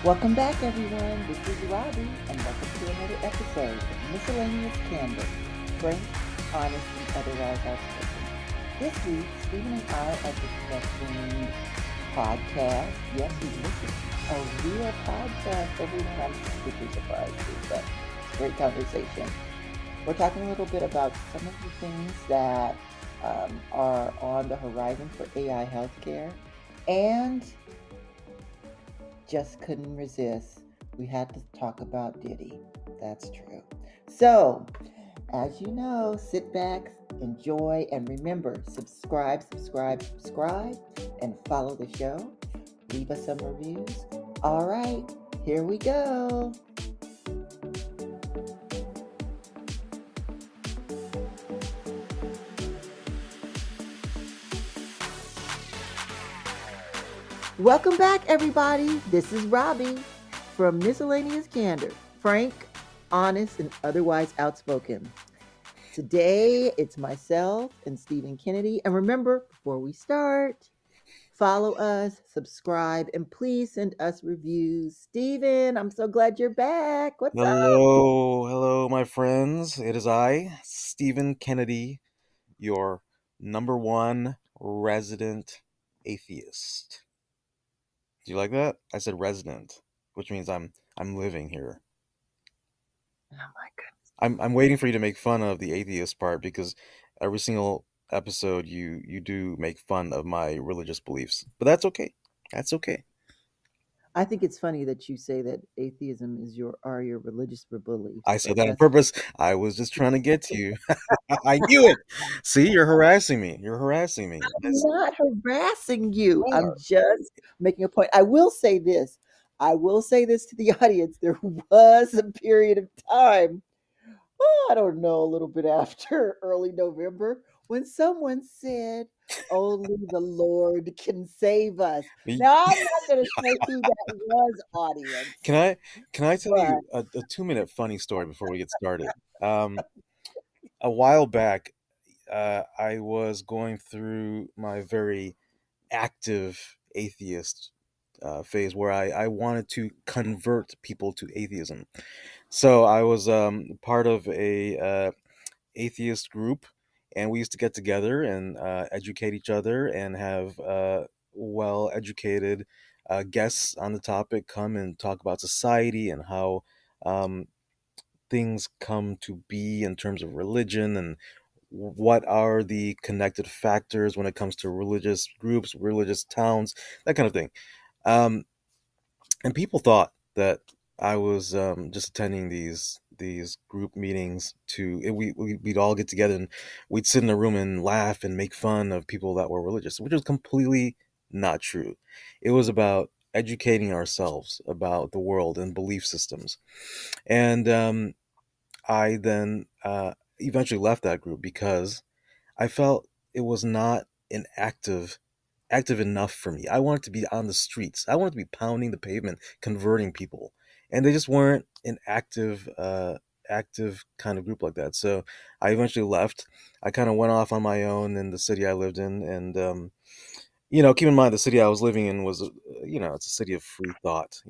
Welcome back, everyone. This is Robbie, and welcome to another episode of Miscellaneous Candor, frank, honest, and otherwise outspoken. This week, Steven and I are discussing podcast. Yes, we listen. A real podcast, everyone. I'm super surprised too, but it's a great conversation. We're talking a little bit about some of the things that are on the horizon for AI healthcare, and just couldn't resist. We had to talk about Diddy. That's true. So, as you know, sit back, enjoy, and remember, subscribe, and follow the show. Leave us some reviews. All right, here we go. Welcome back, everybody. This is Robbie from Miscellaneous Candor, frank, honest, and otherwise outspoken. Today, it's myself and Steven Kennedy. And remember, before we start, follow us, subscribe, and please send us reviews. Steven, I'm so glad you're back. What's up? Hello, my friends. It is I, Steven Kennedy, your number one resident atheist. Do you like that? I said resident, which means I'm living here. Oh my goodness. I'm waiting for you to make fun of the atheist part because every single episode you do make fun of my religious beliefs. But that's okay. That's okay. I think it's funny that you say that atheism is your religious beliefs. I said that on purpose. I was just trying to get to you. I knew it. See, you're harassing me. I'm not harassing you. I'm just making a point. I will say this to the audience. There was a period of time, I don't know, a little bit after early November, when someone said, only the Lord can save us. Now, I'm not going to say who that was, audience. Can I tell you a 2-minute funny story before we get started? A while back, I was going through my very active atheist phase where I wanted to convert people to atheism. So I was part of a atheist group, and we used to get together and educate each other and have well-educated guests on the topic come and talk about society and how um, things come to be in terms of religion and what are the connected factors when it comes to religious groups, religious towns, that kind of thing. And people thought that I was just attending these group meetings we'd all get together and we'd sit in a room and laugh and make fun of people that were religious, which was completely not true. It was about educating ourselves about the world and belief systems. And I then eventually left that group because I felt it was not an active enough for me. I wanted to be on the streets. I wanted to be pounding the pavement, converting people, and they just weren't an active kind of group like that. So I eventually left. I kind of went off on my own in the city I lived in, and keep in mind the city I was living in was it's a city of free thought,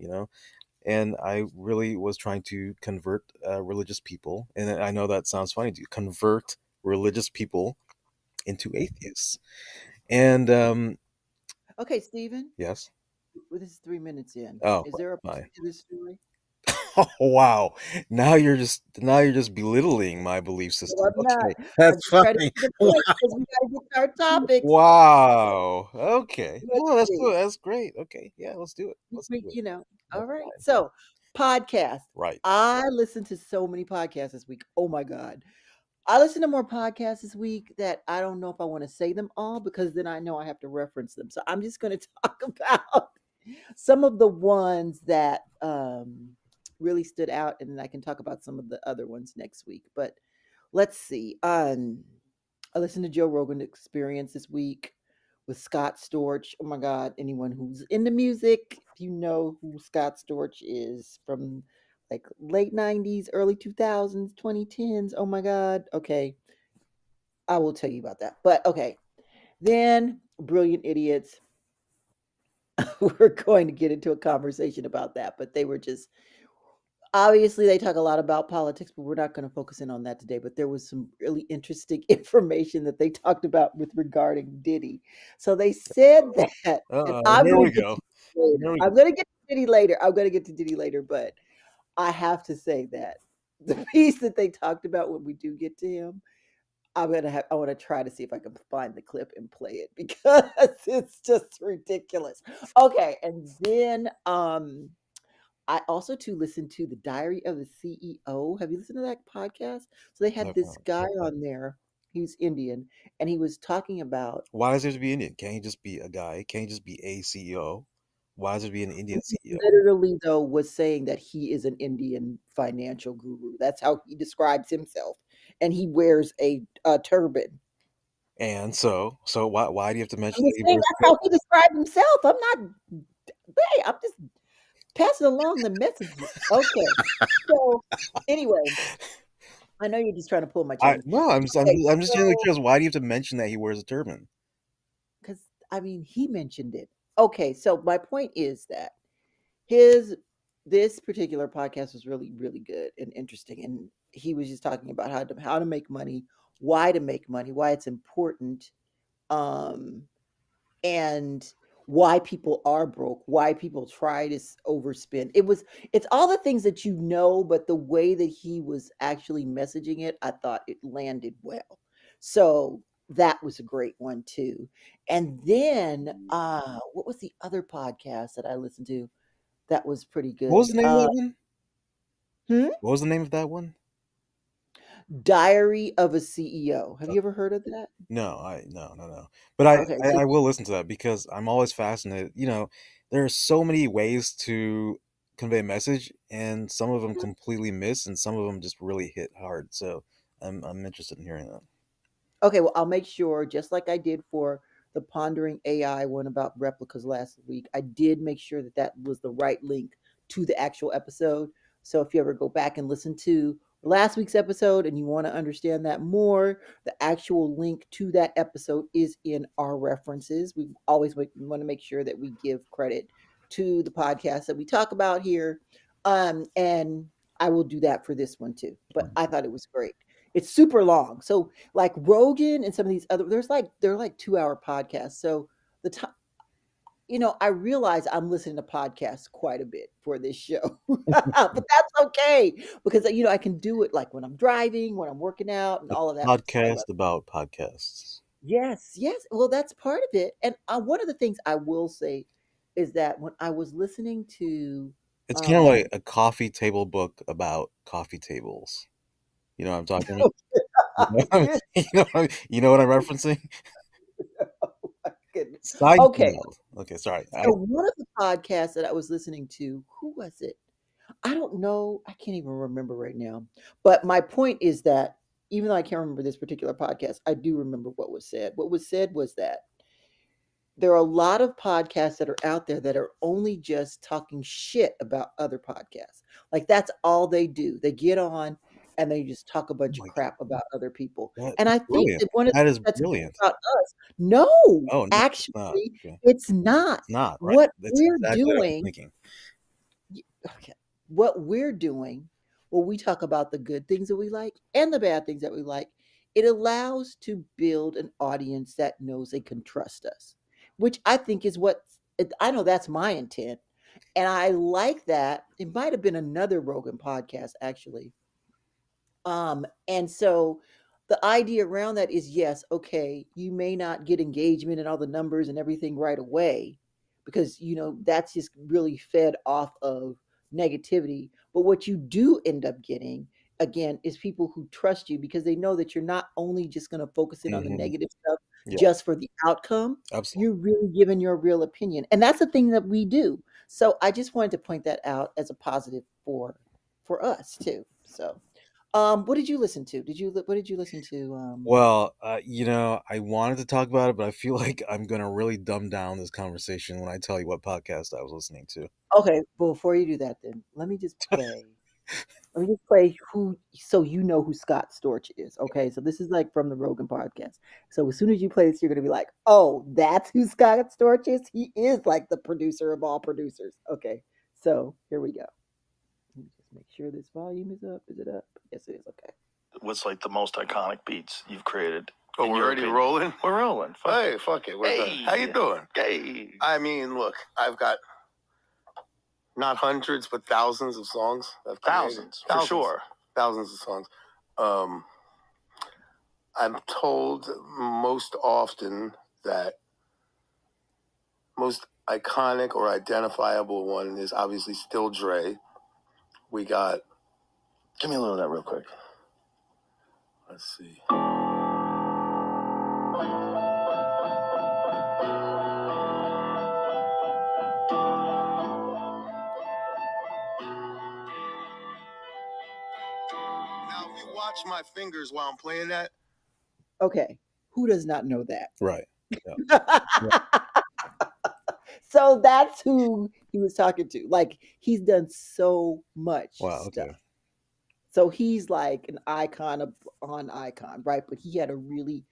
and I really was trying to convert religious people, and I know that sounds funny to convert religious people into atheists. And okay, Steven. yes. Well, this is 3 minutes in. Oh, is there a point to this story? Oh, wow! Now you're just belittling my belief system. No, I'm not. Okay, that's funny. Wow. Because we got to get to our topics. Wow. Okay. Let's Well, that's see. good. That's great. Okay. Yeah, let's do it. All right. So, podcast. Right. I listened to so many podcasts this week. Oh my God. I listened to more podcasts this week that I don't know if I want to say them all because then I know I have to reference them. So I'm just going to talk about some of the ones that really stood out, and then I can talk about some of the other ones next week. But let's see. I listened to Joe Rogan Experience this week with Scott Storch. Oh my God, anyone who's into music, if you know who Scott Storch is from like late 90s, early 2000s, 2010s. Oh my God. Okay. I will tell you about that. But okay. Then Brilliant Idiots. we're going to get into a conversation about that, but they were just obviously they talk a lot about politics, but we're not going to focus in on that today. But there was some really interesting information that they talked about with regarding Diddy. So they said that, and I'm Here going we to get go. to Diddy Here later. we I'm going to get to Diddy later. I'm going to get to Diddy later, but I have to say that the piece that they talked about when we do get to him, I want to try to see if I can find the clip and play it because it's just ridiculous. Okay, and then I also too listened to the Diary of the CEO. Have you listened to that podcast? So they had this go. guy on there. He's Indian, and he was talking about Why does it have to be Indian? Can't he just be a guy? Can't he just be a CEO? Why does it be an Indian CEO? literally though was saying that he is an Indian financial guru. That's how he describes himself, and he wears a turban. And so why do you have to mention I'm that just he saying wears that's a how turban? he described himself. I'm not. Hey, I'm just passing along the messages. Okay, so anyway, I know you're just trying to pull my I chain. no, Okay, I'm just genuinely so curious. Why do you have to mention that he wears a turban? because I mean, he mentioned it. Okay, so my point is that his this particular podcast was really, really good and interesting, and he was just talking about how to make money, why to make money, why it's important, um, and why people are broke, why people try to overspend. It's all the things that you know, but the way that he was actually messaging it, I thought it landed well. So that was a great one too. And then what was the other podcast that I listened to that was pretty What was good? the name of that one? Hmm? What was the name of that one? Diary of a CEO. Have you ever heard of that? No. But Okay, so I will listen to that because I'm always fascinated. There are so many ways to convey a message, and some of them completely miss, and some of them just really hit hard. So I'm interested in hearing that. okay, well, I'll make sure, just like I did for the Pondering AI one about replicas last week, I did make sure that that was the right link to the actual episode. So if you ever go back and listen to last week's episode and you want to understand that more, the actual link to that episode is in our references. We always want to make sure that we give credit to the podcast that we talk about here. And I will do that for this one too. But I thought it was great. It's super long. So like Rogan and some of these other they're like 2-hour podcasts. So the time I realize I'm listening to podcasts quite a bit for this show. But that's okay because I can do it like when I'm driving, when I'm working out and A all of that. So I love podcast about podcasts. Yes, yes. Well, that's part of it. And one of the things I will say is that when I was listening to It's kind of like um a coffee table book about coffee tables. You know what I'm talking about? You know what I'm referencing? oh my goodness. Okay, Seinfeld. Okay, sorry. so one of the podcasts that I was listening to, who was it? I don't know. I can't even remember right now. But my point is that even though I can't remember this particular podcast, I do remember what was said. What was said was that there are a lot of podcasts that are out there that are only just talking shit about other podcasts. Like that's all they do. They get on and they just talk a Oh bunch of my god, crap about other people. And that's I think brilliant. that one of the That is things that's great brilliant. about us, no, Oh no, it's not. actually, Okay, it's not. it's not right. What That's we're exactly what I was doing thinking. okay, what we're doing when we talk about the good things that we like and the bad things that we like, it allows to build an audience that knows they can trust us, which I think is what I know that's my intent. And I like that. It might have been another Rogan podcast, actually. And so the idea around that is yes, okay, you may not get engagement and all the numbers and everything right away because that's just really fed off of negativity. But what you do end up getting again is people who trust you because they know that you're not only just going to focus in on the Hmm. negative stuff Yeah, just for the outcome, absolutely. you're really giving your real opinion. And that's the thing that we do. So I just wanted to point that out as a positive for us too. So what did you listen to? What did you listen to? Well, I wanted to talk about it, but I feel like I'm gonna really dumb down this conversation when I tell you what podcast I was listening to. Okay, before you do that, then let me just play. Let me just play who, so you know who Scott Storch is. Okay, so this is like from the Rogan podcast. So as soon as you play this, you're gonna be like, "Oh, that's who Scott Storch is. He is like the producer of all producers." Okay, so here we go. Let me just make sure this volume is up. Is it up? Yes, it is. Okay. What's like the most iconic beats you've created? Oh, we're already rolling? We're rolling. Hey, fuck it. We're done. How you doing? Hey. I mean, look, I've got not hundreds, but thousands of songs. Thousands, for sure. Thousands of songs. I'm told most often that most iconic or identifiable one is obviously still Dre. We got... Give me a little of that real quick. Let's see. Now, if you watch my fingers while I'm playing that... Okay, who does not know that? Right. Yeah. So that's who he was talking to. Like, he's done so much Wow. stuff. Okay. So he's like an icon on icon, right? But he had a really,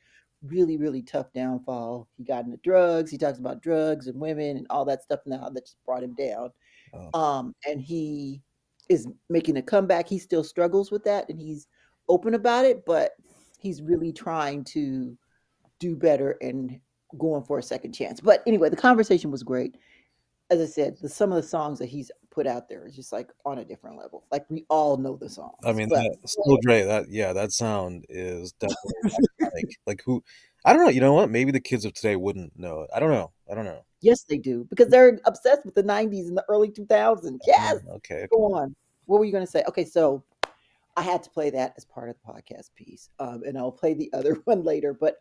really, really tough downfall. He got into drugs. He talks about drugs and women and all that stuff now that just brought him down. Oh. And he is making a comeback. He still struggles with that, and he's open about it, but he's really trying to do better and going for a second chance. But anyway, the conversation was great. As I said, some of the songs that he's put out there is just like on a different level. Like, we all know the songs. I mean, but still Dre. That sound is definitely iconic. Like, who? I don't know. You know what? Maybe the kids of today wouldn't know it. I don't know. Yes, they do, because they're obsessed with the 90s and the early 2000s. Yes. Okay. Go on. What were you going to say? Okay, so I had to play that as part of the podcast piece, and I'll play the other one later. But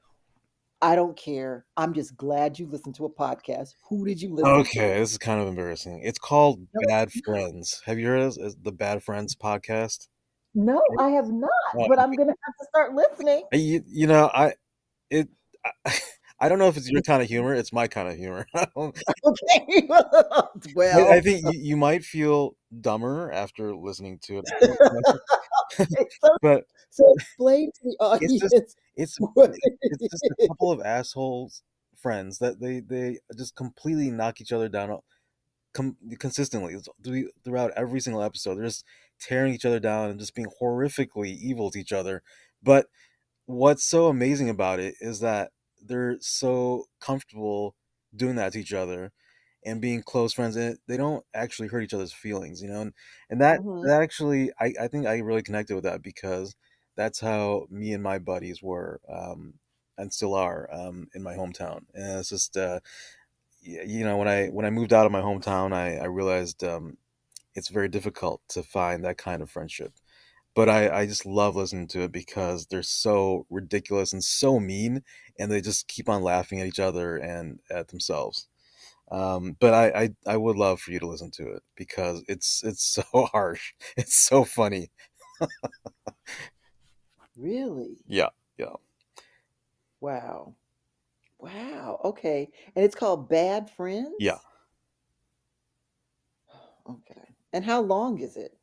I don't care. I'm just glad you listened to a podcast. Who did you listen to? Okay, this is kind of embarrassing. It's called Bad Friends. Have you heard of the Bad Friends podcast? No, I have not, but I'm going to have to start listening. You know, I don't know if it's your kind of humor. It's my kind of humor. Okay. Well, I think you might feel dumber after listening to it. okay, But so explain to the audience. It's just a couple of assholes friends that they just completely knock each other down consistently throughout every single episode. They're just tearing each other down and just being horrifically evil to each other. But what's so amazing about it is that they're so comfortable doing that to each other and being close friends, and they don't actually hurt each other's feelings, you know. And that actually, I think I really connected with that, because that's how me and my buddies were, and still are, in my hometown. And it's just, you know, when I moved out of my hometown, I realized it's very difficult to find that kind of friendship. But I just love listening to it because they're so ridiculous and so mean, and they just keep on laughing at each other and at themselves. But I would love for you to listen to it, because it's so harsh. It's so funny. Really? Yeah. Wow. Okay. And it's called Bad Friends? Yeah. Okay. And how long is it?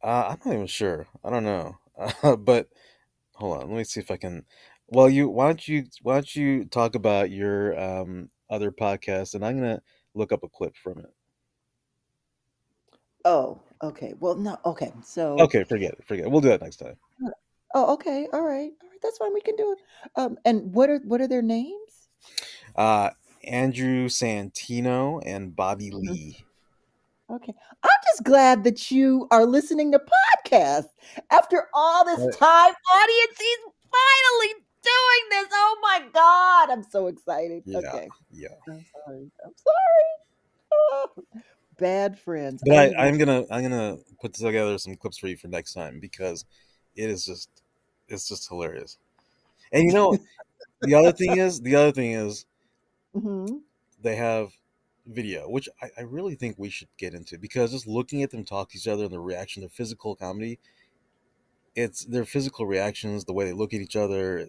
I'm not even sure. I don't know. But hold on. Let me see if I can. Well, why don't you talk about your other podcast, and I'm gonna look up a clip from it. Oh, okay. Well, no. Okay. So. Okay, forget it. We'll do that next time. Oh, okay. All right. That's fine. We can do it. And what are their names? Andrew Santino and Bobby Lee. Okay. I'm just glad that you are listening to podcasts after all this time. Audience, he's finally doing this. Oh my God. I'm so excited. Yeah, okay. Yeah. I'm sorry. Oh. Bad Friends. But I'm gonna put together some clips for you for next time, because it's just hilarious. And you know, the other thing is they have video, which I really think we should get into, because just looking at them talk to each other and their reaction, their physical comedy, it's their physical reactions, the way they look at each other.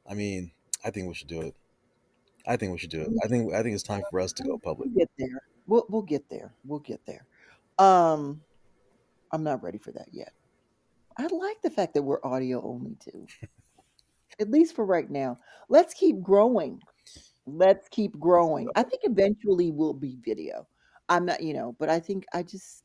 I mean, I think we should do it. I think it's time for us to go public. We'll get there. We'll get there. All I'm not ready for that yet. I like the fact that we're audio only too, at least for right now. Let's keep growing. Let's keep growing. I think eventually we'll be video. I'm not, but I think I just,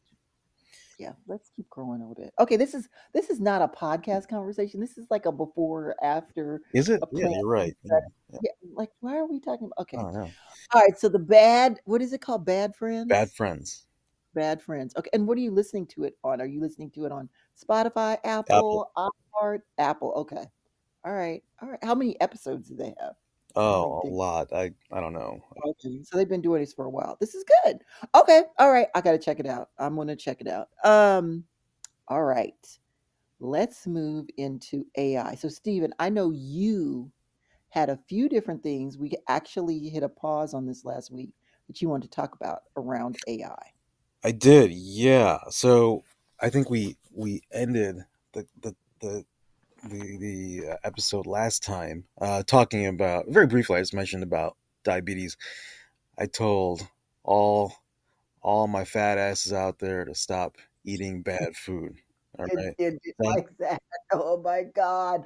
yeah, let's keep growing a little bit. Okay, this is not a podcast conversation. This is like a before or after Is it? a Yeah, plan. you're right. Yeah. Yeah, like why are we talking about? Okay, Oh, no. all right. So the bad, what is it called? Bad Bad friends. friends. Bad friends. Okay, and what are you listening to it on? Are you listening to it on Spotify, Apple. Apple, iHeart, Apple? Okay. All right. All right. How many episodes do they have? Let me Oh, a think. lot. I don't know. Okay. So they've been doing this for a while. This is good. Okay. All right. I gotta check it out. I'm gonna check it out. All right. Let's move into AI. So Steven, I know you had a few different things. We actually hit a pause on this last week that you wanted to talk about around AI. I did, yeah. So I think we ended the the the the episode last time talking about, very briefly. I just mentioned about diabetes. I told all all my fat asses out there to stop eating bad food. All right. Did So- like that. Oh my God.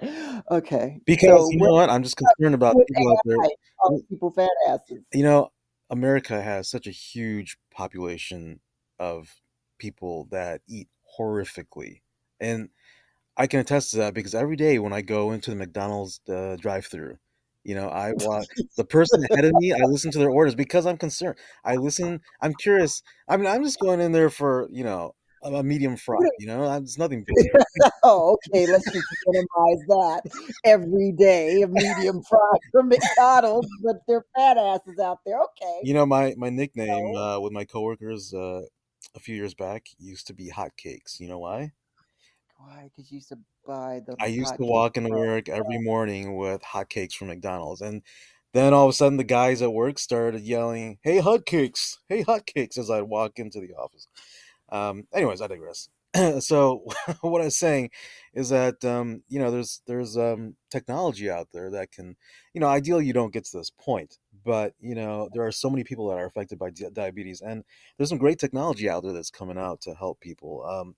Okay. because So you we're know what, I'm just concerned about with people out there. AI, calling people fat asses. You know, America has such a huge population of people that eat horrifically. And I can attest to that because every day when I go into the McDonald's drive-through, I want the person ahead of me. I listen to their orders because I'm concerned. I listen. I'm curious. I mean, I'm just going in there for a medium fry. It's nothing big. Oh, okay. Let's just minimize that every day. A medium fry from McDonald's, but they're fat asses out there. Okay. My nickname So, with my coworkers a few years back used to be hotcakes. You know why? why? Because you used to buy the I used hot to cake walk into from. work every morning with hotcakes from McDonald's, and then all of a sudden the guys at work started yelling, "Hey, hotcakes! Hey, hotcakes!" as I walk into the office. Anyways, I digress. So what I was saying is that there's technology out there that can, ideally you don't get to this point, but there are so many people that are affected by diabetes, and there's some great technology out there that's coming out to help people.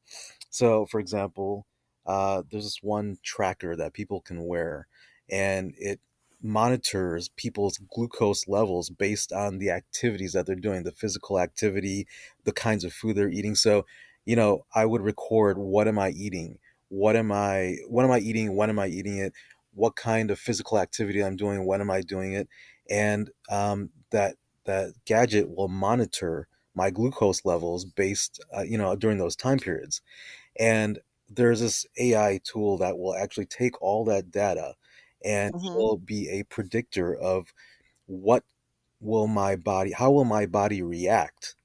So for example, there's this one tracker that people can wear, and it monitors people's glucose levels based on the activities that they're doing, the physical activity, the kinds of food they're eating. So, I would record, what am I eating? What am I eating? When am I eating it? What kind of physical activity I'm doing? When am I doing it? And that gadget will monitor my glucose levels based, during those time periods. And there's this AI tool that will actually take all that data, and it Mhm. will be a predictor of what how will my body react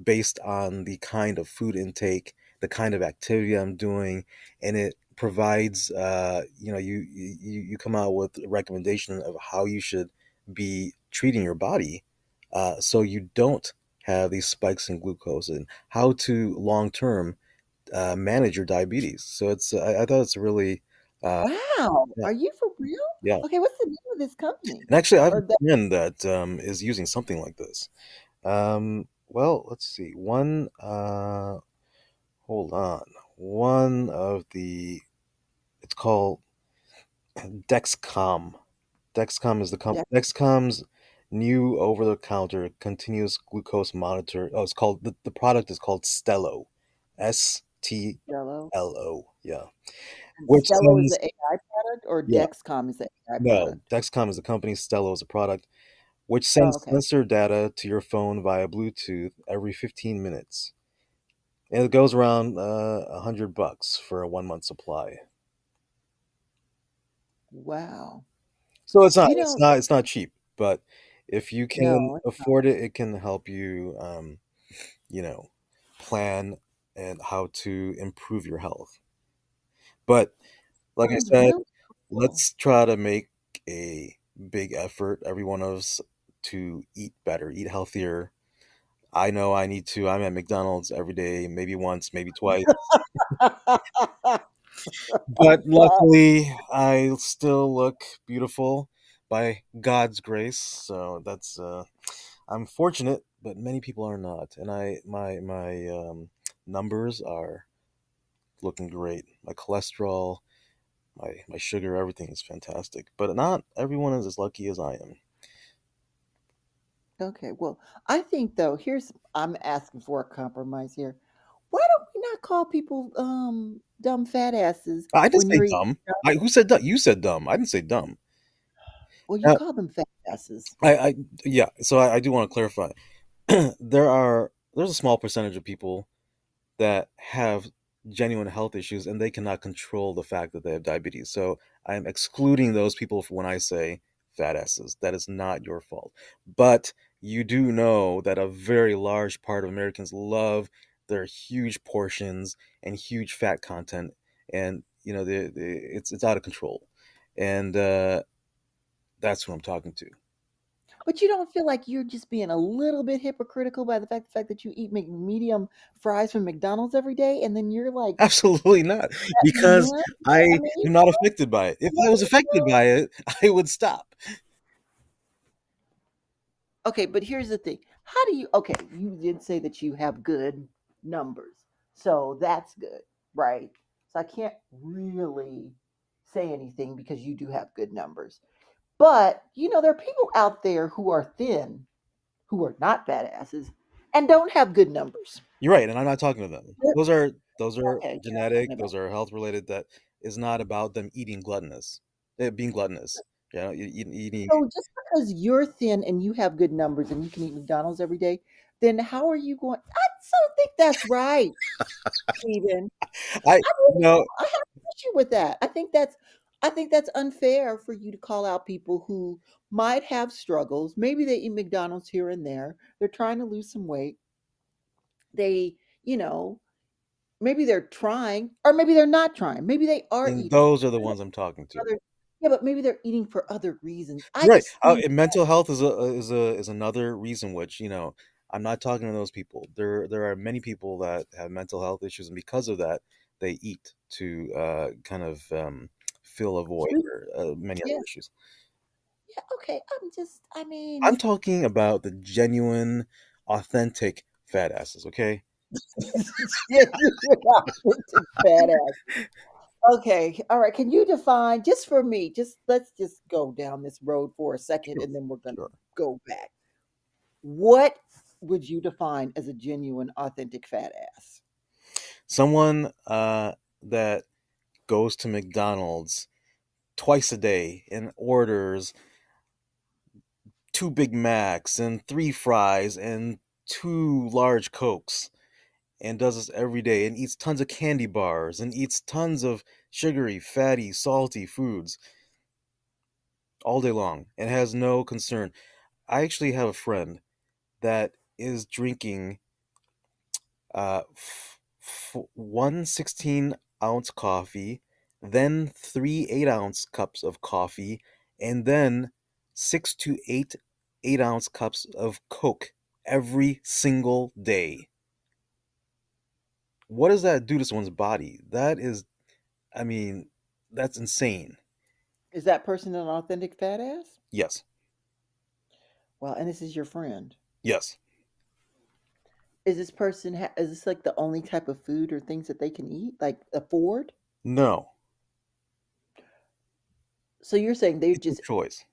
based on the kind of food intake, the kind of activity I'm doing, and it provides, you come out with a recommendation of how you should be treating your body, so you don't have these spikes in glucose, and how to long term manage your diabetes. So I thought it's really, uh, Wow. yeah, Are you for real? yeah. Okay. What's the name of this company? And actually, I have Or that? a friend that is using something like this. Well, let's see. Hold on. One of the, it's called Dexcom. That Dexcom's new over-the-counter continuous glucose monitor. Oh, it's called, the product is called Stello. Stello. Stello. Yeah. And Which Stello is sends, the AI product, or yeah. Dexcom is the AI No, product? Dexcom is the company, Stello is a product, which Oh, sends okay. sensor data to your phone via Bluetooth every 15 minutes. And it goes around $100 for a 1 month supply. Wow. So You know, it's not cheap, but if you can no, it's not. afford it, it can help you, you know, plan and how to improve your health. But like I Sounds said, real cool. let's try to make a big effort, every one of us, to eat better, eat healthier. I know I need to. I'm at McDonald's every day, maybe once, maybe twice. But God. luckily, I still look beautiful by God's grace. So that's I'm fortunate, but many people are not. And my numbers are looking great. My cholesterol, my sugar, everything is fantastic. But not everyone is as lucky as I am. Okay, well, I think though, I'm asking for a compromise here. Why don't we not call people dumb fat asses I didn't when say you're eating? dumb. Who said dumb? You said dumb. I didn't say dumb. Well, you call them fat asses. Yeah. So I do want to clarify. There's a small percentage of people that have genuine health issues and they cannot control the fact that they have diabetes. So I'm excluding those people when I say fat asses. That is not your fault. But you do know that a very large part of Americans love their huge portions and huge fat content, and it's out of control, and that's who I'm talking to. But you don't feel like you're just being a little bit hypocritical by the fact that you eat medium fries from McDonald's every day, and then you're like, Absolutely not, that because man? I I mean, am not affected by it. If I was affected by it, I would stop. okay, but here's the thing. How do you, okay, you did say that you have good numbers. So that's good, right? So I can't really say anything because you do have good numbers. But, there are people out there who are thin, who are not fat asses, and don't have good numbers. You're right, and I'm not talking to them. Those are Okay, you're not talking genetic. about. Those are health related. That is not about them eating gluttonous, being gluttonous. Eating. So just because you're thin and you have good numbers and you can eat McDonald's every day, then how are you going? I don't think that's right, Steven. I I really no. don't. I have an issue with that. I think that's unfair for you to call out people who might have struggles. Maybe they eat McDonald's here and there. They're trying to lose some weight. They, you know, maybe they're trying, or maybe they're not trying. Maybe they are And eating. those are the ones I'm talking to. Yeah, but maybe they're eating for other reasons. I Right. just think And mental health is another reason which I'm not talking to those people. There are many people that have mental health issues, and because of that, they eat to kind of fill a void or many yeah, other issues. yeah, okay. I I'm mean, talking about the genuine, authentic fat asses. Okay. yeah, you're not into fat ass. Okay, all right. Can you define just for me? Let's just go down this road for a second, Sure. and then we're gonna Sure. go back. What would you define as a genuine, authentic fat ass? Someone that goes to McDonald's twice a day and orders 2 Big Macs and 3 fries and 2 large Cokes and does this every day and eats tons of candy bars and eats tons of sugary, fatty, salty foods all day long and has no concern. I actually have a friend that is drinking one 16-ounce coffee, then 3 8-ounce cups of coffee, and then 6 to 8 8-ounce cups of Coke every single day. What does that do to someone's body? I mean, that's insane. Is that person an authentic fat ass? Yes. Well, and this is your friend. Yes. Is this like the only type of food or things that they can eat, like afford? No. So you're saying It's a choice.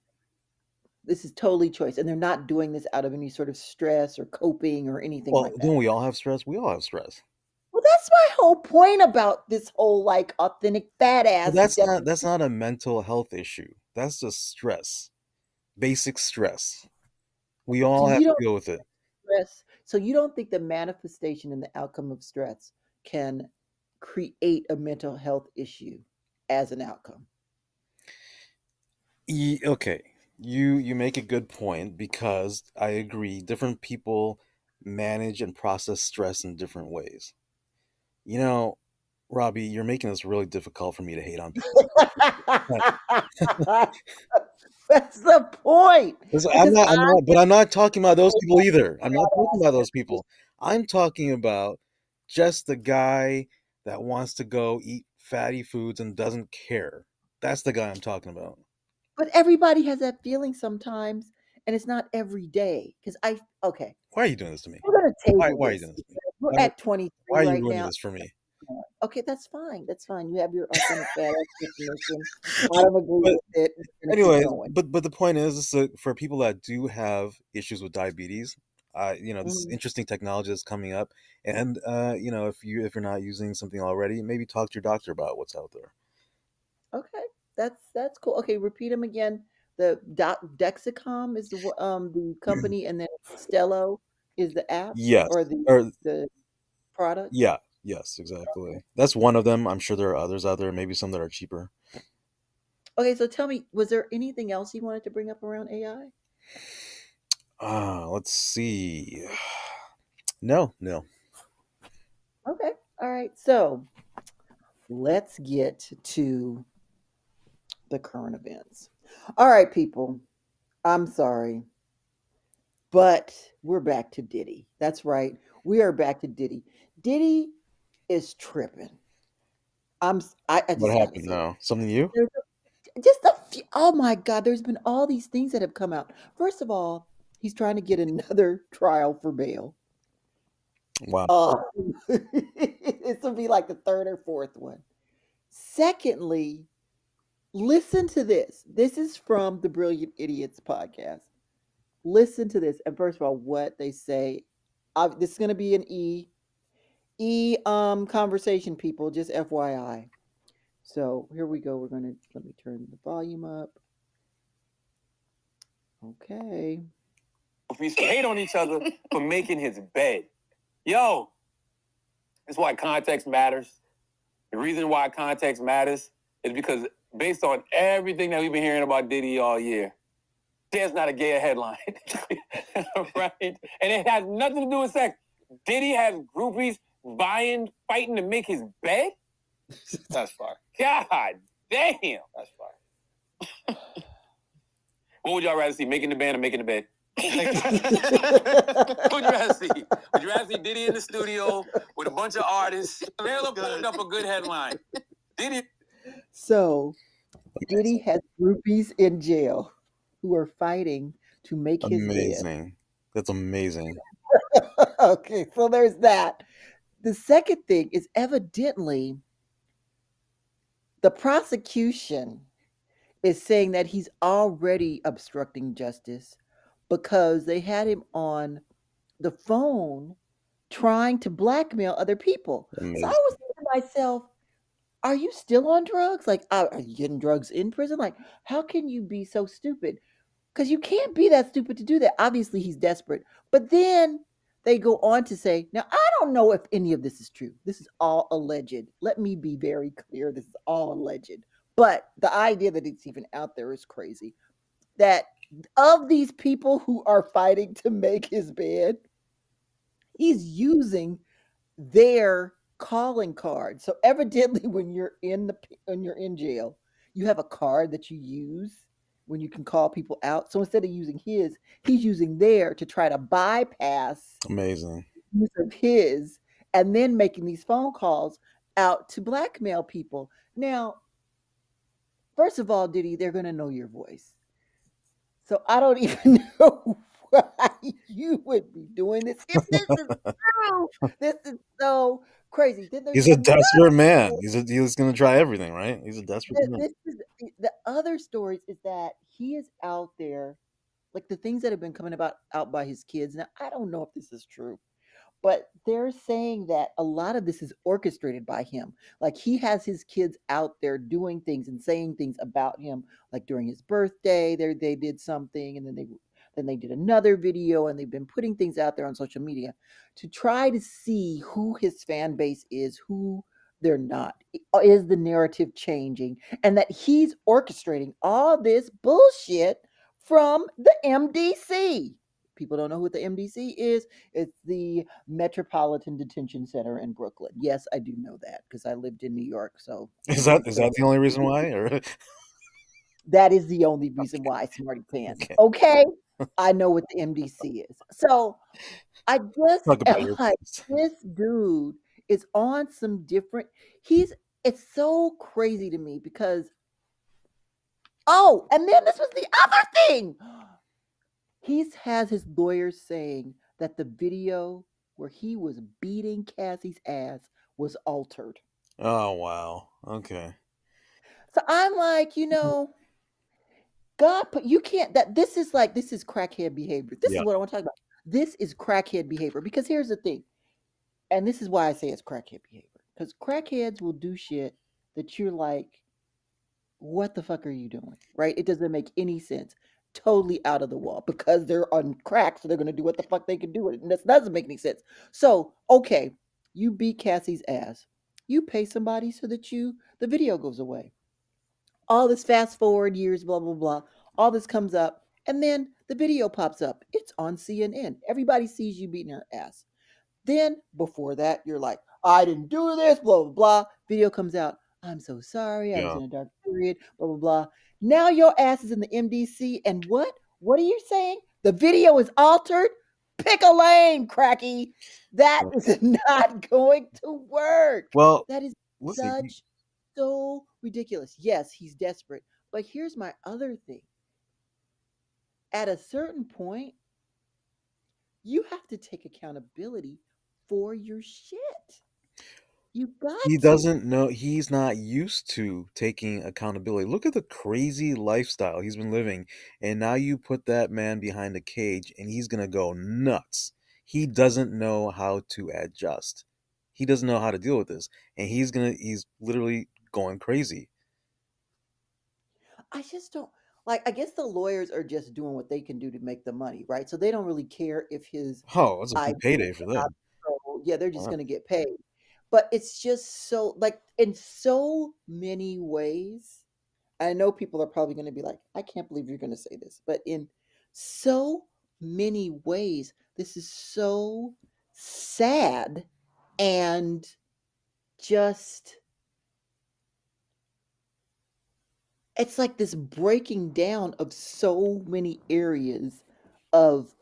this is totally choice, and they're not doing this out of any sort of stress or coping or anything Well, like that. don't we all have stress? We all have stress. Well, that's my whole point about this whole like authentic fat But ass definition. that's not a mental health issue. That's just stress. Basic stress. We So all have you to don't deal with it. stress. So you don't think the manifestation and the outcome of stress can create a mental health issue as an outcome? Okay. You make a good point because I agree different people manage and process stress in different ways. You know, Robbie, you're making this really difficult for me to hate on people. That's the point. I'm Because not, I but I'm not talking about those people either. I'm not talking ask about those this. people. I'm talking about just the guy that wants to go eat fatty foods and doesn't care. That's the guy I'm talking about. But everybody has that feeling sometimes, and it's not every day. Okay, Why are you doing this to me? we're gonna table Why are you this. doing this to me? We're at 23 Why are you right ruining now. this for me? Okay, that's fine. That's fine. You have your authentic badass definition. I don't agree But with it. We're gonna keep anyway, going. but the point is that for people that do have issues with diabetes, this is Mhm. interesting technology that's coming up, and if you're not using something already, maybe talk to your doctor about what's out there. Okay, that's cool. Okay, repeat them again. The Dexicom is the company, and then Stello is the app Yes, or or the product. yeah, yes, exactly. That's one of them. I'm sure there are others out there, maybe some that are cheaper. Okay, so tell me, was there anything else you wanted to bring up around AI? Let's see. No. Okay, all right. So let's get to the current events. All right, people. I'm sorry, but we're back to Diddy. That's right. We are back to Diddy. Diddy is tripping. I What just gotta happened say it. now? Something new? There's just a few, oh my God, there's been all these things that have come out. First of all, he's trying to get another trial for bail. Wow. Uh, this will be like the third or fourth one. Secondly, listen to this. This is from the Brilliant Idiots podcast. Listen to this. And first of all, what they say. This is going to be an conversation, people. Just FYI. So here we go. Let me turn the volume up. Okay. We used to hate on each other for making his bed. Yo, that's why context matters. The reason why context matters is because based on everything that we've been hearing about Diddy all year, there's not a gayer headline. Right? And it has nothing to do with sex. Diddy has groupies fighting to make his bed? That's fire. God damn. That's fire. What would y'all rather see, making the band or making the bed? What would you rather see? Would you rather see Diddy in the studio with a bunch of artists? They'll put up a good headline. Diddy. So Diddy has groupies in jail who are fighting to make his bed. Amazing. That's amazing. Okay, so there's that. The second thing is evidently the prosecution is saying that he's already obstructing justice because they had him on the phone trying to blackmail other people. Amazing. So I was thinking to myself, are you still on drugs? Like, are you getting drugs in prison? Like, how can you be so stupid? Because you can't be that stupid to do that. Obviously, he's desperate. But then they go on to say, now, I don't know if any of this is true. This is all alleged. Let me be very clear. This is all alleged. But the idea that it's even out there is crazy. That of these people who are fighting to make his bed, he's using their calling card. So evidently, when you're in jail, you have a card that you use when you can call people out. So instead of using his, he's using their to try to bypass Amazing. use of his, and then making these phone calls out to blackmail people. Now, first of all, Diddy, they're going to know your voice. So I don't even know why you would be doing this. If this is true, this is so crazy. Then there's He's a another desperate man. He's going to try everything, right? He's a desperate man. this is the other stories is that he is out there, like the things that have been coming out by his kids. Now I don't know if this is true, but they're saying that a lot of this is orchestrated by him. Like he has his kids out there doing things and saying things about him. Like during his birthday, they did something, and then they did another video, and they've been putting things out there on social media to try to see who his fan base is, who they're not. Is the narrative changing? And that he's orchestrating all this bullshit from the MDC. People don't know who the MDC is. It's the Metropolitan Detention Center in Brooklyn. Yes, I do know that because I lived in New York. So Is that the only reason why? Or that is the only reason why, smarty pants. Okay. Okay, I know what the MDC is. So I just Talk about am your like, this dude is on some different. It's so crazy to me because. Oh, and then this was the other thing. He has his lawyers saying that the video where he was beating Cassie's ass was altered. Oh wow. Okay. So I'm like, God, but you can't. This is crackhead behavior. This is Yeah. what I want to talk about. This is crackhead behavior because here's the thing, and this is why I say it's crackhead behavior because crackheads will do shit that you're like, what the fuck are you doing? Right? It doesn't make any sense. Totally out of the wall because they're on crack, so they're gonna do what the fuck they can do with it. And this doesn't make any sense. So, okay, you beat Cassie's ass. You pay somebody so that the video goes away. All this fast forward years, blah, blah, blah. All this comes up, and then the video pops up. It's on CNN. Everybody sees you beating her ass. Then before that, you're like, I didn't do this, blah, blah, blah. Video comes out. I'm so sorry. I was Yeah. in a dark period, blah, blah, blah. Now your ass is in the MDC. And what? What are you saying? The video is altered? Pick a lane, cracky. That is not going to work. Well, That is listen, so ridiculous. Yes, he's desperate. But here's my other thing. At a certain point, you have to take accountability for your shit. You got he to. doesn't know. He's not used to taking accountability. Look at the crazy lifestyle he's been living, and now you put that man behind a cage, and he's gonna go nuts. He doesn't know how to adjust. He doesn't know how to deal with this, and he's literally going crazy. I just don't like. I guess the lawyers are just doing what they can do to make the money, right? So they don't really care if his Oh, that's a idea big payday for is not them. so. Yeah, they're just Wow. going to get paid. But it's just so like in so many ways. I know people are probably going to be like, I can't believe you're going to say this, but in so many ways, this is so sad and just it's like this breaking down of so many areas of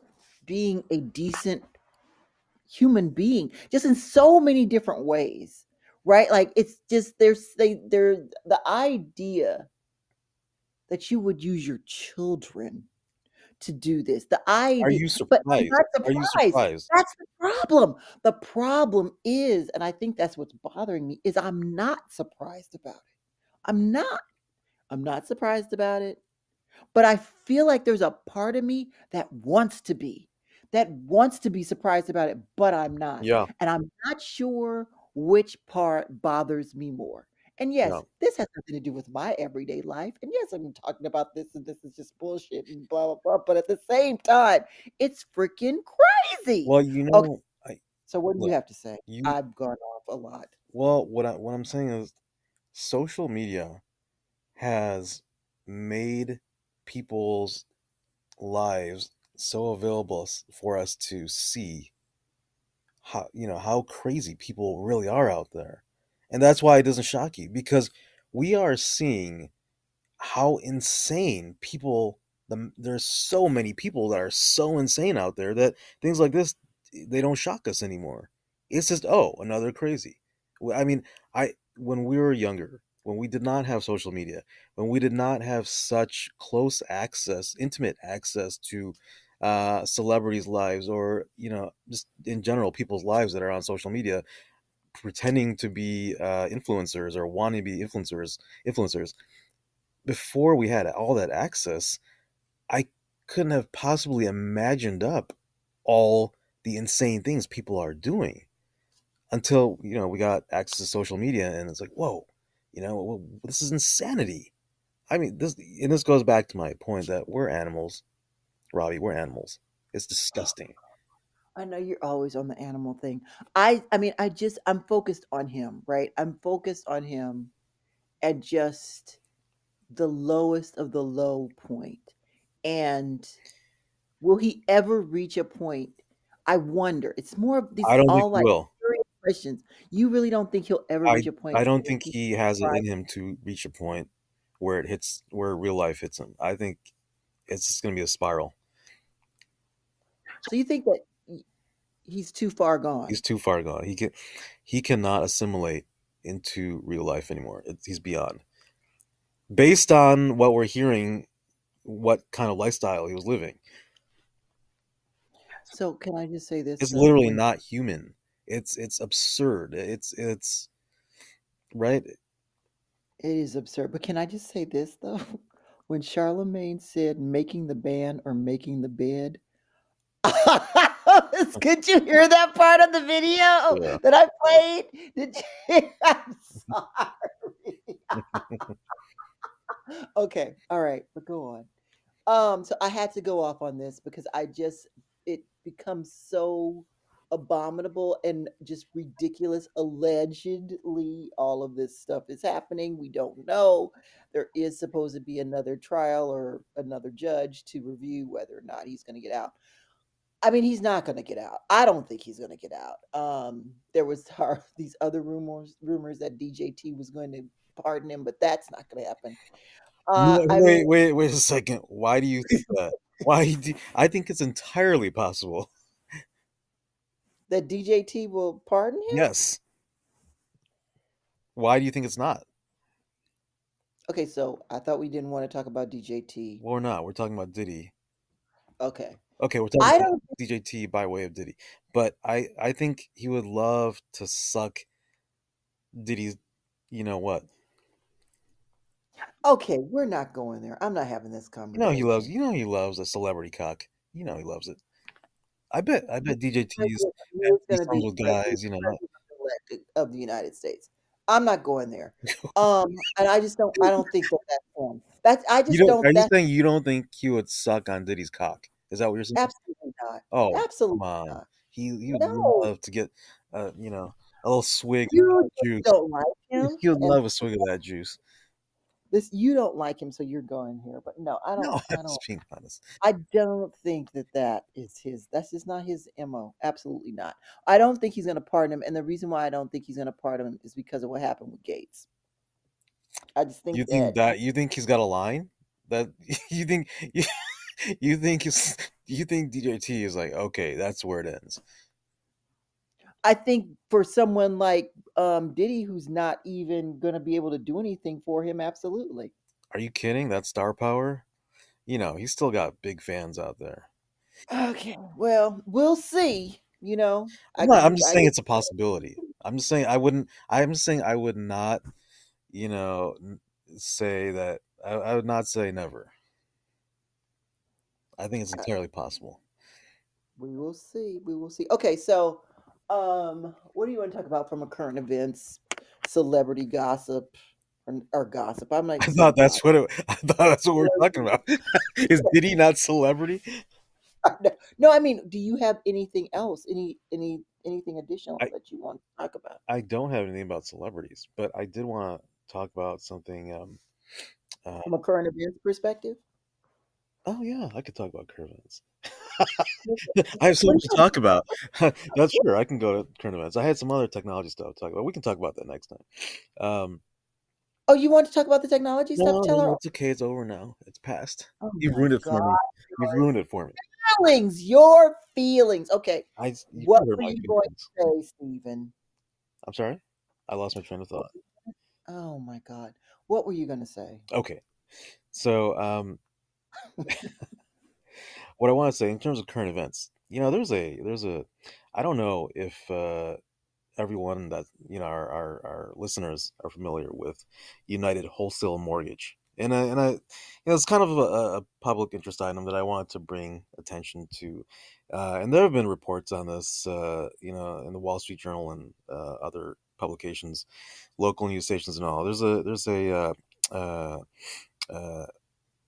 being a decent human being just in so many different ways, right? Like it's just they're the idea that you would use your children to do this. The Are idea, you but I'm surprised? not Are you surprised. surprised? That's the problem. The problem is, and I think that's what's bothering me, is I'm not surprised about it. I'm not. I'm not surprised about it. But I feel like there's a part of me that wants to be surprised about it, but I'm not. Yeah, And I'm not sure which part bothers me more. And yeah. yes, this has nothing to do with my everyday life. And yes, I'm talking about this and this is just bullshit and blah, blah, blah. But at the same time, it's freaking crazy. Well, you Okay, know, so what do you look, have to say? you I've gone off a lot. well, what I'm saying is, social media has made people's lives so available for us to see how crazy people really are out there. And that's why it doesn't shock you, because we are seeing how insane there's so many people that are so insane out there that things like this, they don't shock us anymore. It's just, oh, another crazy. I mean, I when we were younger, when we did not have social media, when we did not have such close access, intimate access to celebrities' lives, or just in general people's lives that are on social media, pretending to be influencers or wanting to be influencers, before we had all that access, I couldn't have possibly imagined up all the insane things people are doing until we got access to social media, and it's like, whoa, this is insanity. I mean, this goes back to my point that we're animals, Robbie. We're animals. It's disgusting. I know you're always on the animal thing. I'm focused on him, right? I'm focused on him at just the lowest of the low point. And will he ever reach a point? I wonder. It's more of these I don't think all he like will. curious questions. You really don't think he'll ever I reach a point I don't where think he he has it tries- in him to reach a point where real life hits him. I think it's just going to be a spiral. So you think that he's too far gone? He's too far gone. He cannot assimilate into real life anymore. He's beyond. Based on what we're hearing, what kind of lifestyle he was living, So can I just say this it's though? literally not human. It's absurd. It's right? It is absurd. But can I just say this though? When Charlemagne said making the band or making the bed, could you hear that part of the video Yeah. that I played? Did you? I'm sorry. Okay, all right, but go on. So I had to go off on this because it becomes so abominable and just ridiculous. Allegedly, all of this stuff is happening. We don't know. There is supposed to be another trial or another judge to review whether or not he's going to get out. I mean, he's not going to get out. I don't think he's going to get out. There was these other rumors that DJT was going to pardon him, but that's not going to happen. I mean, Wait a second. Why do you think that? I think it's entirely possible. that DJT will pardon him? Yes. Why do you think it's not? Okay, so I thought we didn't want to talk about DJT. Well, we're not. We're talking about Diddy. Okay. Okay, we're I talking about don't DJT by way of Diddy. But I think he would love to suck Diddy's, you know what? Okay, we're not going there. I'm not having this conversation. You know he loves a celebrity cock. You know he loves it. I bet DJT's He's these going to be with guys, you know. president of the United States. I'm not going there. And I don't think that's him. Are you saying you don't think he would suck on Diddy's cock? Is that what you're saying? Absolutely not. Oh, Absolutely come on. not. He would No. love to get you know, a little swig of You that juice. don't like him. He would love a swig of that juice. You don't like him, so you're going here. But no, I don't. No, I I'm don't. just being honest. I don't think that is his. That's just not his MO. Absolutely not. I don't think he's going to pardon him, and the reason why I don't think he's going to pardon him is because of what happened with Gates. I just think You think he's got a line? That you think you think DJT is like, okay, that's where it ends. I think for someone like Diddy, who's not even going to be able to do anything for him, absolutely. Are you kidding? That star power? You know, he's still got big fans out there. Okay, well, we'll see. You know, I'm just saying it's a possibility. I'm just saying I would not, you know, say that. I would not say never. I think it's entirely possible. We will see. We will see. Okay, so what do you want to talk about from a current events, celebrity gossip, or gossip? I'm like, I thought that's what we're talking about. Is Diddy not celebrity? No, I mean, do you have anything else? Anything additional that you want to talk about? I don't have anything about celebrities, but I did want to talk about something from a current events perspective. Oh yeah, I could talk about current events. I have so much to talk about. That's sure. I can go to current events. I had some other technology stuff to talk about. We can talk about that next time. Oh, you want to talk about the technology stuff? Tell her. It's okay. It's over now. It's past. Oh You've ruined it for me. You've ruined it for me. Your feelings. Okay. What were you going to say, Steven? I'm sorry? I lost my train of thought. Oh my God. What were you going to say? Okay. So, what I want to say in terms of current events, you know, there's a, I don't know if everyone that, you know, our listeners are familiar with United Wholesale Mortgage, and I, you know, it's kind of a public interest item that I wanted to bring attention to, and there have been reports on this, you know, in the Wall Street Journal and other publications, local news stations, and all. There's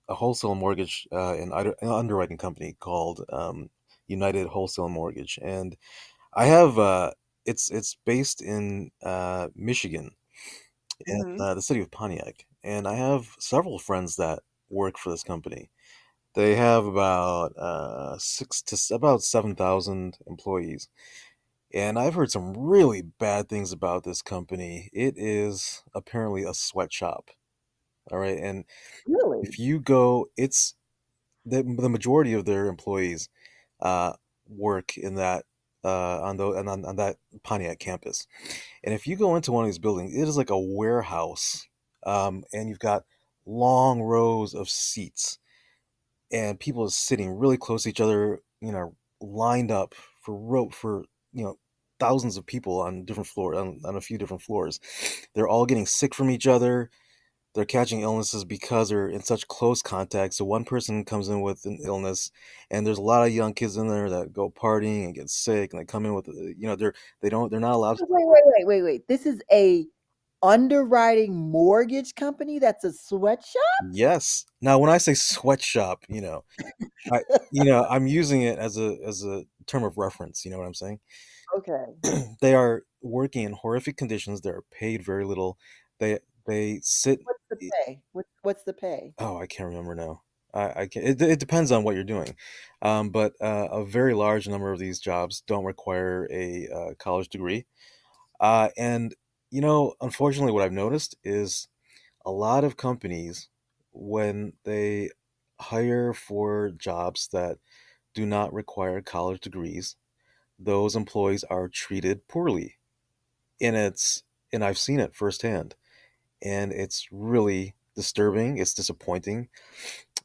a wholesale mortgage and underwriting company called United Wholesale Mortgage, and I have it's based in Michigan, in the city of Pontiac, and I have several friends that work for this company. They have about 7,000 employees, and I've heard some really bad things about this company. It is apparently a sweatshop. All right, and really, if you go, it's the majority of their employees work in that on that Pontiac campus, and if you go into one of these buildings, it is like a warehouse, and you've got long rows of seats, and people are sitting really close to each other, you know, lined up for you know, thousands of people on different floors, on a few different floors. They're all getting sick from each other. They're catching illnesses because they're in such close contact. So one person comes in with an illness, and there's a lot of young kids in there that go partying and get sick, and they come in with, they're not allowed to. Wait. This is a underwriting mortgage company that's a sweatshop? Yes. Now, when I say sweatshop, I'm using it as a term of reference. You know what I'm saying? Okay. They are working in horrific conditions. They're paid very little. They sit. What's the pay? What's the pay? Oh, I can't remember now. I can't. It depends on what you're doing, but a very large number of these jobs don't require a college degree, and unfortunately, what I've noticed is a lot of companies, when they hire for jobs that do not require college degrees, those employees are treated poorly, and I've seen it firsthand, and it's really disturbing. It's disappointing.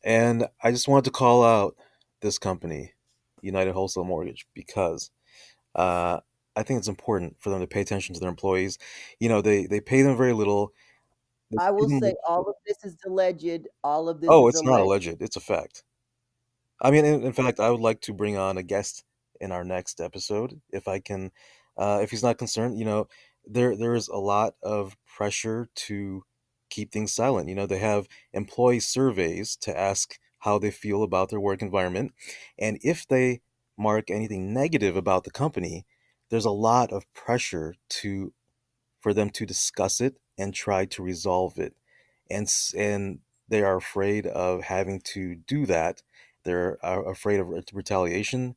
And I just wanted to call out this company, United Wholesale Mortgage, because I think it's important for them to pay attention to their employees. They pay them very little. They I pay will them- say all of this is alleged. All of this oh, is it's not alleged. alleged. It's a fact. I mean, in fact, I would like to bring on a guest in our next episode if I can, if he's not concerned. There is a lot of pressure to keep things silent. They have employee surveys to ask how they feel about their work environment, and if they mark anything negative about the company, there's a lot of pressure for them to discuss it and try to resolve it, and they are afraid of having to do that. They're afraid of retaliation.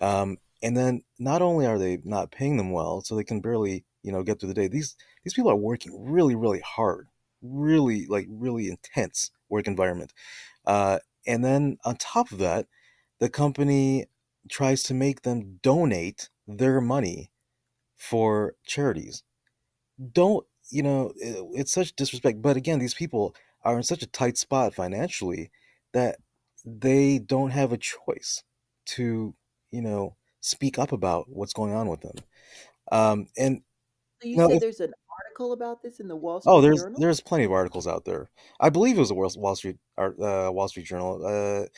And then not only are they not paying them well, so they can barely, get through the day. These people are working really, really hard, really really intense work environment. And then on top of that, the company tries to make them donate their money for charities. Don't It's such disrespect. But again, these people are in such a tight spot financially that they don't have a choice to speak up about what's going on with them. And So you you know said if, there's an article about this in the Wall oh, Street Journal? there's plenty of articles out there. I believe it was a Wall Street Journal,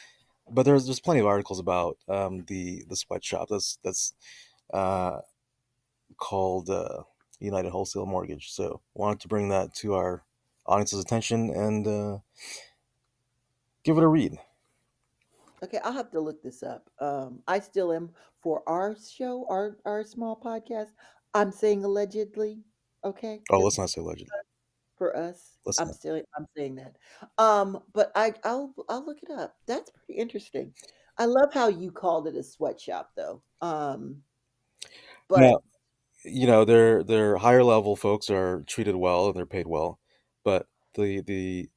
but there's plenty of articles about the sweatshop that's uh, called United Wholesale Mortgage. So wanted to bring that to our audience's attention and give it a read. Okay, I'll have to look this up. I still am for our show, our small podcast. I'm saying allegedly. Okay, Oh, just let's not say legend. for us. Let's not. I'm saying that. But I'll look it up. That's pretty interesting. I love how you called it a sweatshop though. But Now, their higher level folks are treated well and they're paid well, but the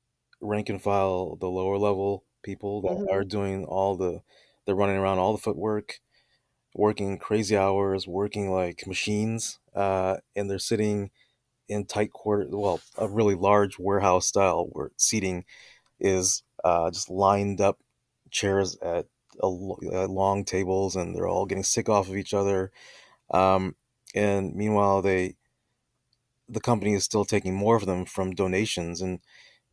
rank and file, the lower level people that mhm. are doing they're running around all the footwork, working crazy hours, working like machines, and they're sitting in tight quarters. Well, a really large warehouse style where seating is just lined up chairs at long tables, and they're all getting sick off of each other. Um, and meanwhile, the company is still taking more of them from donations, and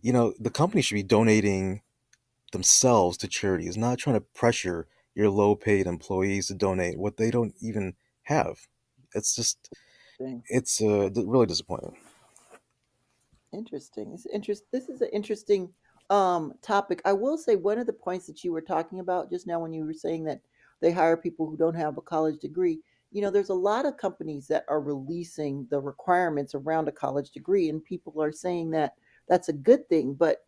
the company should be donating themselves to charities, not trying to pressure your low-paid employees to donate what they don't even have. It's just Interesting. it's really disappointing. Interesting. This is an interesting topic. I will say one of the points that you were talking about just now when you were saying that they hire people who don't have a college degree. There's a lot of companies that are releasing the requirements around a college degree, and people are saying that that's a good thing. But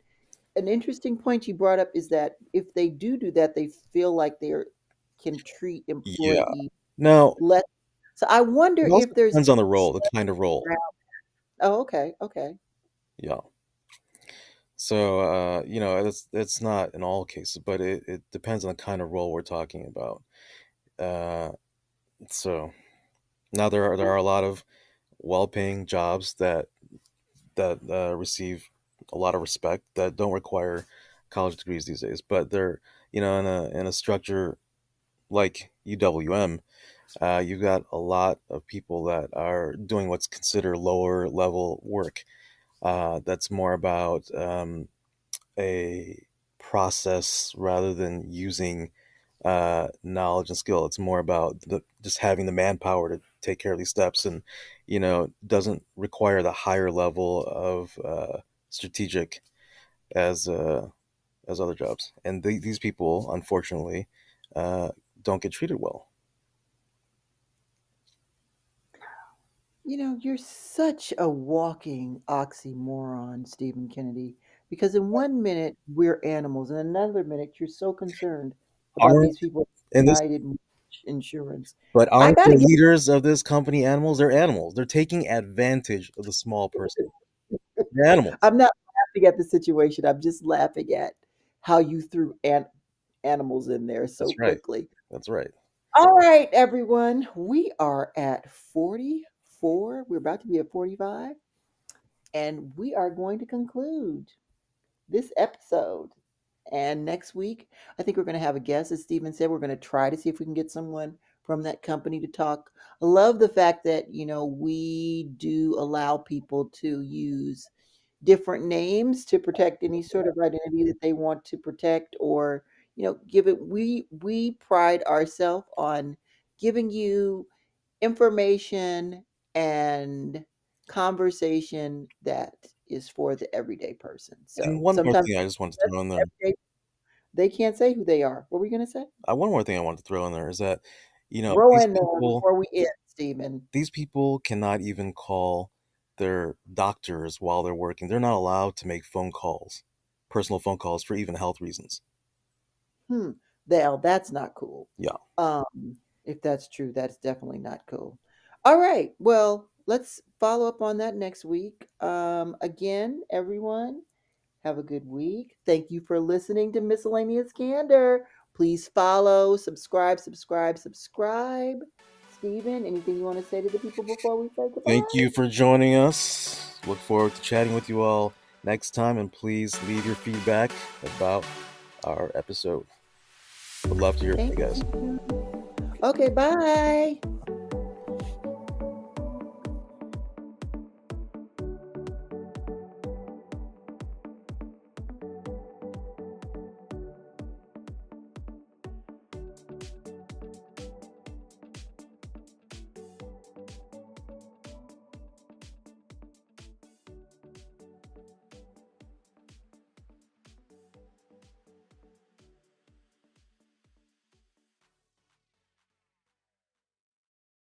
an interesting point you brought up is that if they do that, they feel like they can treat Yeah. employees Now, less. So I wonder it also if there's depends on the role, the kind of role. oh, okay, okay. Yeah. So, it's not in all cases, but it depends on the kind of role we're talking about. Uh, so now there are a lot of well-paying jobs that receive a lot of respect that don't require college degrees these days, but they're in a structure like UWM. You've got a lot of people that are doing what's considered lower level work. That's more about a process rather than using knowledge and skill. It's more about just having the manpower to take care of these steps, and doesn't require the higher level of strategic as other jobs. And these people, unfortunately, don't get treated well. You're such a walking oxymoron, Stephen Kennedy, because in one minute we're animals, and another minute you're so concerned about Aren't these people and this, United Insurance. but I aren't gotta the get. leaders of this company animals? They're animals. They're taking advantage of the small person. They're animals. I'm not laughing at the situation. I'm just laughing at how you threw animals in there so That's right. quickly. That's right. All right, everyone. We are at 44. We're about to be at 45. And we are going to conclude this episode. And next week, I think we're going to have a guest. As Steven said, we're going to try to see if we can get someone from that company to talk. I love the fact that, we do allow people to use different names to protect any sort of identity that they want to protect, or give it. We pride ourselves on giving you information and conversation that is for the everyday person. And So one more sometimes thing I just wanted to throw in there. they can't say who they are. What were we going to say? One more thing I wanted to throw in there is that Throw in there before we end, Stephen. these people cannot even call their doctors while they're working. They're not allowed to make phone calls, personal phone calls, for even health reasons. That's not cool. Yeah. If that's true, that's definitely not cool. All right. Well, let's follow up on that next week. Again, everyone, have a good week. Thank you for listening to Miscellaneous Candor. Please follow, subscribe. Steven, anything you want to say to the people before we say goodbye? Thank you for joining us. Look forward to chatting with you all next time, and please leave your feedback about our episode. Would love to hear from you guys. Okay, bye.